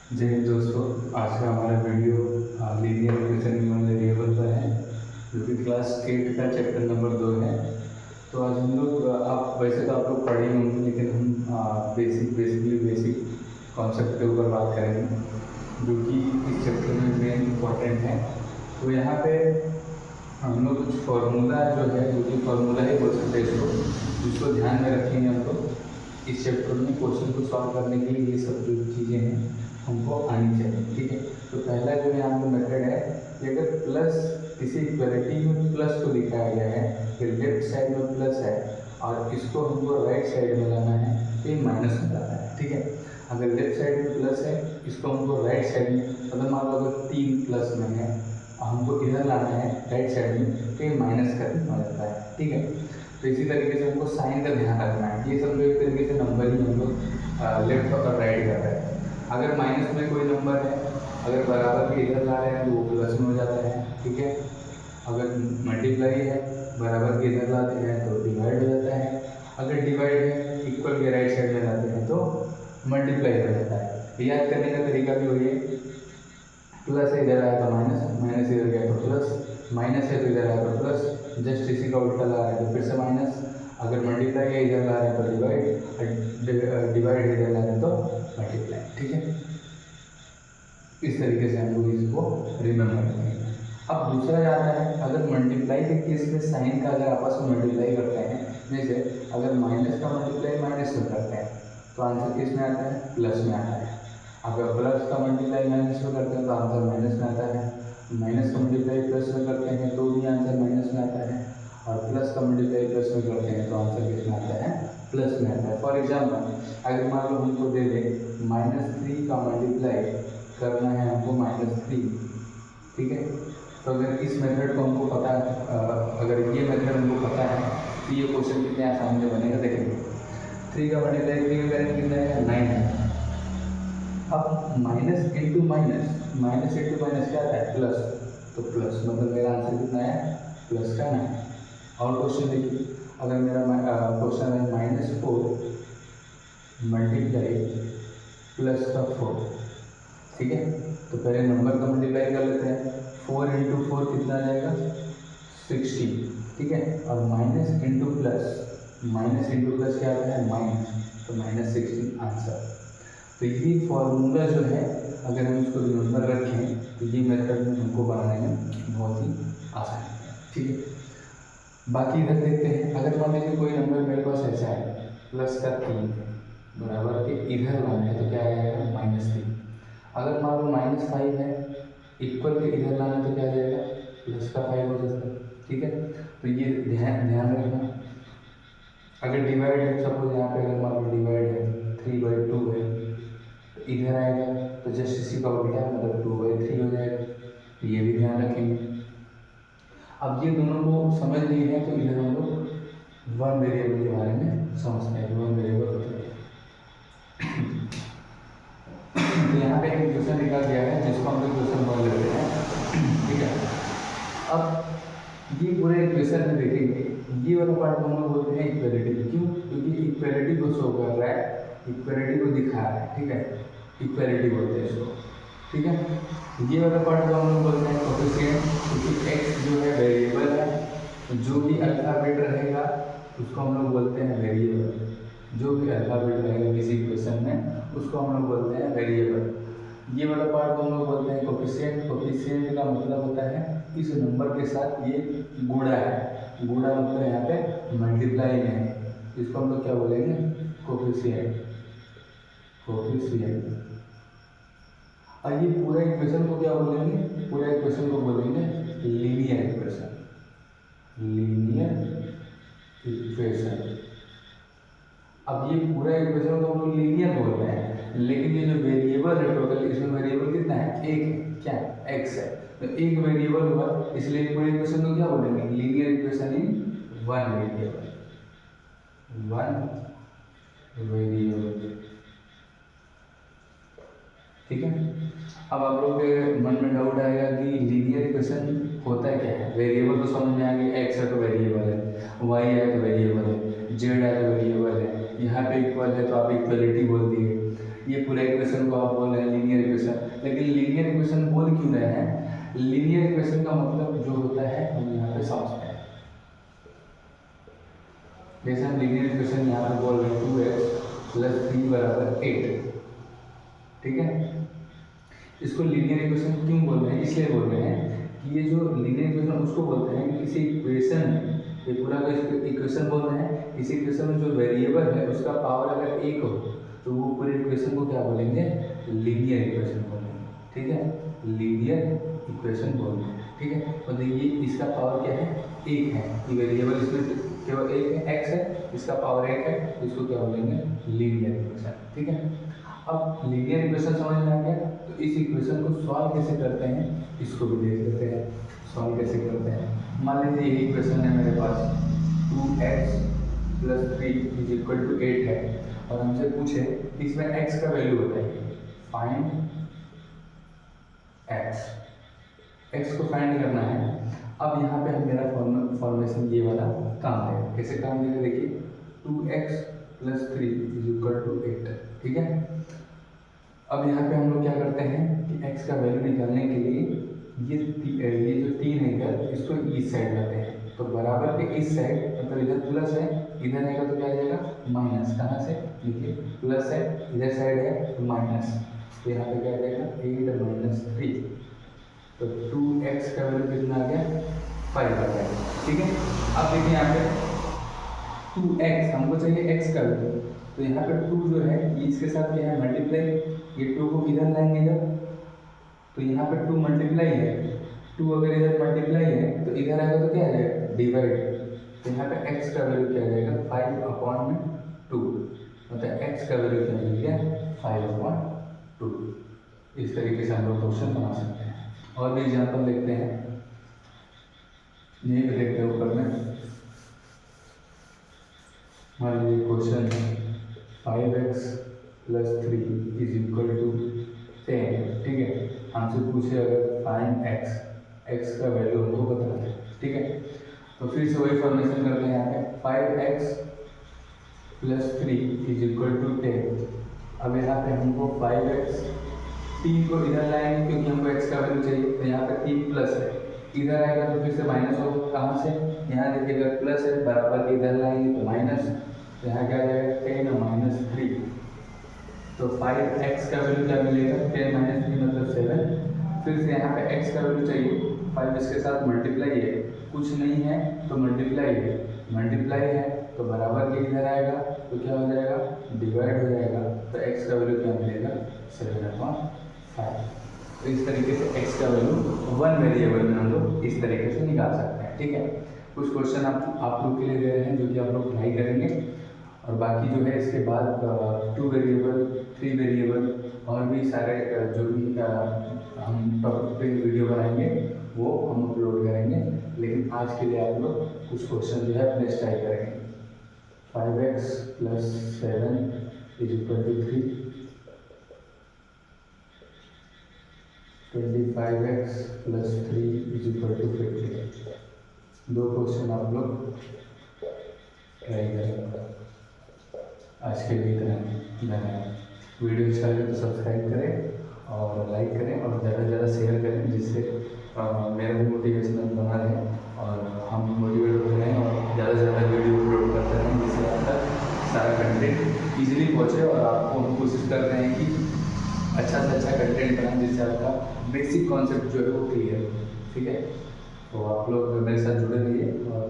जय हिंद दोस्तों। आज का हमारा video linear equation in variable पर है, जो कि क्लास 8 का चैप्टर नंबर 2 है। तो आज हम लोग आप वैसे तो आप लोग पढ़े ही होंगे, लेकिन हम बेसिक कॉन्सेप्ट के ऊपर बात करेंगे, जो कि इस चैप्टर में मेन इम्पोर्टेंट है। तो यहाँ पे हम लोग कुछ फार्मूला जो है, जो कि फार्मूला ही बोल सकते हैं इसको, जिसको ध्यान में रखेंगे हम लोग इस चैप्टर में। क्वेश्चन को सॉल्व करने के लिए ये सब जो चीज़ें हैं हमको आनी चाहिए, ठीक है। तो पहला जो यहाँ पे मेथड है कि अगर प्लस किसी इक्वलिटी में प्लस को दिखाया गया है, कि लेफ्ट साइड में प्लस है और इसको हमको राइट साइड में लाना है, तो ये माइनस हो जाता है, ठीक है। अगर लेफ्ट साइड में प्लस है, इसको हमको राइट साइड में, मतलब मान लो अगर 3 प्लस में है और हमको इधर लाना है राइट साइड में, तो ये माइनस का हो जाता है, ठीक है। तो इसी तरीके से हमको साइन का ध्यान रखना है। ये सब एक तरीके से नंबर ही हम लोग लेफ्ट और राइट कर रहे हैं। अगर माइनस में कोई नंबर है, अगर बराबर के इधर ला रहे हैं तो वो प्लस में हो जाता है, ठीक है। अगर मल्टीप्लाई है, बराबर के इधर लाते हैं तो डिवाइड हो जाता है। अगर डिवाइड है, इक्वल के राइट साइड में लाते हैं तो मल्टीप्लाई हो जाता है। याद करने का तरीका भी वही है, प्लस है इधर आया तो माइनस, माइनस इधर गया तो प्लस, माइनस है तो इधर आया तो प्लस, जस्ट इसी का उल्टा ला रहे हैं तो फिर से माइनस। अगर मल्टीप्लाई है इधर ला रहे हैं तो डिवाइड, डिवाइड इधर ला रहे हैं तो मल्टीप्लाई, ठीक है। इस तरीके से हम लोग इसको रिमेम्बर करेंगे। अब दूसरा आता है, अगर मल्टीप्लाई के केस में साइन का अगर आपस में मल्टीप्लाई करते हैं, जैसे अगर माइनस का मल्टीप्लाई माइनस में करते हैं तो आंसर किस में आता है? प्लस में आता है। अगर प्लस का मल्टीप्लाई माइनस में करते हैं तो आंसर माइनस में आता है। माइनस का मल्टीप्लाई प्लस में करते हैं तो भी आंसर माइनस में आता है, और प्लस का मल्टीप्लाई प्लस में करते हैं तो आंसर किस में आता है? प्लस में आता है। फॉर एग्जाम्पल, अगर मान लो हमको दे दे -3 का मल्टीप्लाई करना है हमको -3, ठीक है। तो अगर इस मेथड को हमको पता है, अगर ये मेथड हमको पता है तो ये क्वेश्चन कितने आसानी से बनेगा, देखेंगे। 3 का मल्टीप्लाई 3 का करेंगे कितना है? 9 है। अब minus into minus, minus into minus क्या आता है? प्लस। तो प्लस मतलब मेरा आंसर कितना है? प्लस का 9। और क्वेश्चन देखिए, अगर मेरा क्वेश्चन है -4 मल्टीप्लाई प्लस का 4, ठीक है। तो पहले नंबर का मल्टीप्लाई कर लेते हैं। 4 इंटू 4 कितना आ जाएगा? 16, ठीक है। और माइनस इंटू प्लस क्या आता है? माइनस, तो -16 आंसर। तो ये फॉर्मूला जो है, अगर हम इसको रिमेंबर रखें तो ये मेथड में हमको बनाने में बहुत ही आसानी है, ठीक है। बाकी इधर देखते हैं, अगर मान लीजिए कोई नंबर मेरे पास ऐसा है प्लस का 3 बराबर के इधर लाना है तो क्या आएगा? -3। अगर मान लो -5 है, इक्वल के इधर लाना है तो क्या आ जाएगा? प्लस का 5 हो जाता है, ठीक है। तो ये ध्यान रखना। अगर डिवाइड है, सपोज यहाँ पे अगर मान लो डिवाइड है 3/2 है, तो इधर आएगा तो जस्ट इसी का उल्टा मतलब 2/3 हो जाएगा, तो ये भी ध्यान रखेंगे। अब ये दोनों को समझ लिए हैं तो इधर हम लोग वन वेरिएबल के बारे में समझते हैं। वन वेरिएबल होता है तो यहाँ पे एक क्वेश्चन लिखा गया है जिसको हम लोग क्वेश्चन 1 लेते हैं, ठीक है। अब ये पूरे इक्वेशन में देखेंगे, ये वाला पार्ट हम लोग बोलते हैं इक्वलिटी। क्यों? क्योंकि इक्वलिटी को शो कर रहा है, इक्वलिटी को दिखा रहा है, ठीक है। इक्वलिटी बोलते हैं इसको, ठीक है। ये वाला पार्ट जो हम लोग बोलते हैं कोफिशिएंट, क्योंकि एक्स जो है वेरिएबल है, जो भी अल्फाबेट रहेगा उसको हम लोग बोलते हैं वेरिएबल। जो भी अल्फाबेट रहेगा किसी इक्वेशन में उसको हम लोग बोलते हैं वेरिएबल। ये वाला पार्ट को हम लोग बोलते हैं कोफिशिएंट। कोफिशिएंट का मतलब होता है इस नंबर के साथ ये गुणा है। गुणा मतलब यहाँ पे मल्टीप्लाई में है, इसको हम लोग क्या बोलेंगे? कोफिशिएंट। कोफिशिएंट। और ये पूरा इक्वेशन को क्या बोलेंगे? पूरा इक्वेशन को बोलेंगे लीनियर इक्वेशन। Linear equation. अब ये पूरा इक्वेशन को हम लोग लीनियर बोल रहे हैं, लेकिन ये जो वेरिएबल है टोटल, इसमें वेरिएबल कितना है? एक है। क्या? एक्स है। तो एक वेरिएबल हुआ, इसलिए पूरे इक्वेशन को क्या बोलेंगे? Linear equation in one variable. One variable, ठीक है। अब आप लोग के मन में डाउट आएगा कि लीनियर इक्वेशन होता है क्या है? वेरिएबल तो समझ में आ गया, एक्स है तो वेरिएबल है, वाई है तो वेरिएबल है, जेड है तो वेरिएबल है, यहाँ पे इक्वल है तो आप इक्वलिटी बोल दिए। ये पूरा इक्वेशन को आप बोल रहे हैं लीनियर इक्वेशन, लेकिन लीनियर इक्वेशन बोल क्यों रहे हैं? लीनियर इक्वेशन का मतलब जो होता है हम यहाँ पे समझते हैं। जैसे हम लीनियर इक्वेशन यहाँ पे बोल रहे हैं 2x + 3 = 8, ठीक है। इसको लीनियर इक्वेशन क्यों बोल रहे हैं? इसलिए बोल रहे हैं कि ये जो लीनियर इक्वेशन उसको बोलते हैं कि किसी इक्वेशन, ये पूरा कोई इक्वेशन बोल रहे हैं, इस इक्वेशन में जो वेरिएबल है उसका पावर अगर 1 हो तो वो पूरे इक्वेशन को क्या बोलेंगे? लीनियर इक्वेशन बोलेंगे, ठीक है। लीनियर इक्वेशन बोलेंगे, ठीक है। मतलब ये इसका पावर क्या है? 1 है, ये वेरिएबल इसमें केवल एक है, x है, इसका पावर 1 है, इसको क्या बोलेंगे? लीनियर इक्वेशन, ठीक है। अब लीनियर इक्वेशन समझ में आ गया, तो इस इक्वेशन को सॉल्व कैसे करते हैं इसको भी देख लेते हैं। सॉल्व कैसे करते हैं? मान लीजिए ये इक्वेशन है मेरे पास 2x + 3 = 8 है, और हमसे पूछे इसमें x का वैल्यू बताइए, फाइंड x को फाइंड करना है। अब यहाँ पे हम मेरा फॉर्मेशन ये वाला काम है, कैसे काम देंगे देखिए, 2x + 3 = 8, ठीक है। अब यहाँ पे हम लोग क्या करते हैं कि x का वैल्यू निकालने के लिए ये जो 3 है इधर, इसको इस साइड लाते हैं, तो बराबर के इस साइड मतलब इधर प्लस है, इधर आएगा तो क्या आ जाएगा? माइनस। कहाँ से? देखिए प्लस है, इधर साइड है तो माइनस, तो यहाँ पे क्या आ जाएगा? 8 - 3, तो 2x का वैल्यू कितना आ गया? 5 आ गया, ठीक है। अब देखिए यहाँ पे 2x हमको चाहिए x का वैल्यू, तो यहाँ पे 2 जो है ये इसके साथ क्या है? मल्टीप्लाई, ये 2 को इधर लाएंगे जब, तो यहाँ पे 2 मल्टीप्लाई है, 2 अगर इधर मल्टीप्लाई है तो इधर आएगा तो क्या आ जाएगा? डिवाइड, तो यहाँ पे x का वैल्यू क्या आ जाएगा? 5/2, मतलब x का वैल्यू क्या मिल गया? 5/2। इस तरीके से हम लोग क्वेश्चन बना सकते हैं। और भी एग्जाम्पल देखते हैं, ये भी देखते हैं ऊपर में। मान लीजिए क्वेश्चन 5x + 3 = 10, ठीक है। हमसे पूछे अगर फाइंड x का वैल्यू हमको बताना है, ठीक है। तो फिर से वही फॉर्मेशन करते हैं यहाँ पे 5x + 3 = 10। अब यहाँ पे हमको 5x, 3 को इधर लाएंगे क्योंकि हमको x का वैल्यू चाहिए, तो यहाँ पे 3 प्लस है, इधर आएगा तो फिर से माइनस होगा। कहाँ से? यहाँ देखिए अगर प्लस है बराबर के इधर लाएंगे तो माइनस, तो यहाँ क्या आ जाएगा? 10 - 3, तो 5x का वैल्यू क्या मिलेगा? 10 - 3 मतलब 7। फिर से यहाँ पे x का वैल्यू चाहिए, 5 इसके साथ मल्टीप्लाई है, कुछ नहीं है तो मल्टीप्लाई है, मल्टीप्लाई है तो बराबर के इधर आएगा तो क्या हो जाएगा? डिवाइड हो जाएगा, तो x का वैल्यू क्या मिलेगा? 7/5। तो इस तरीके से x का वैल्यू वन वेरिएबल में हम लोग इस तरीके से निकाल सकते हैं, ठीक है। कुछ क्वेश्चन आप लोग के लिए दे रहे हैं जो कि आप लोग ट्राई करेंगे, और बाकी जो है इसके बाद 2 वेरिएबल, 3 वेरिएबल और भी सारे जो भी हम टॉपिक पे वीडियो बनाएंगे वो हम अपलोड करेंगे। लेकिन आज के लिए आप लोग कुछ क्वेश्चन जो है अपने ट्राई करेंगे। 5x + 7 = 3, 25x + 3 = 50। 2 क्वेश्चन आप लोग ट्राई करेंगे। आज के लिए इतना ही, धन्यवाद। वीडियो अच्छा लगे तो सब्सक्राइब करें और लाइक करें और ज़्यादा से ज़्यादा शेयर करें, जिससे मेरा भी मोटिवेशनल बना रहे और हम मोटिवेट होते रहें और ज़्यादा से ज़्यादा वीडियो अपलोड करते रहें, जिससे आप तक सारा कंटेंट ईजिली पहुँचे। और आपको हम कोशिश करते हैं कि अच्छा से अच्छा कंटेंट बनाएं जिससे आपका बेसिक कॉन्सेप्ट जो है वो क्लियर हो, ठीक है। तो आप लोग मेरे साथ जुड़े रहिए और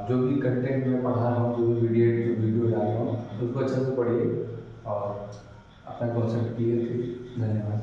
जो भी कंटेंट मैं पढ़ा रहा हूँ, जो भी वीडियो डाल रहा हूँ उसको अच्छे से पढ़िए और अपना कॉन्सेप्ट क्लियर करिए। धन्यवाद।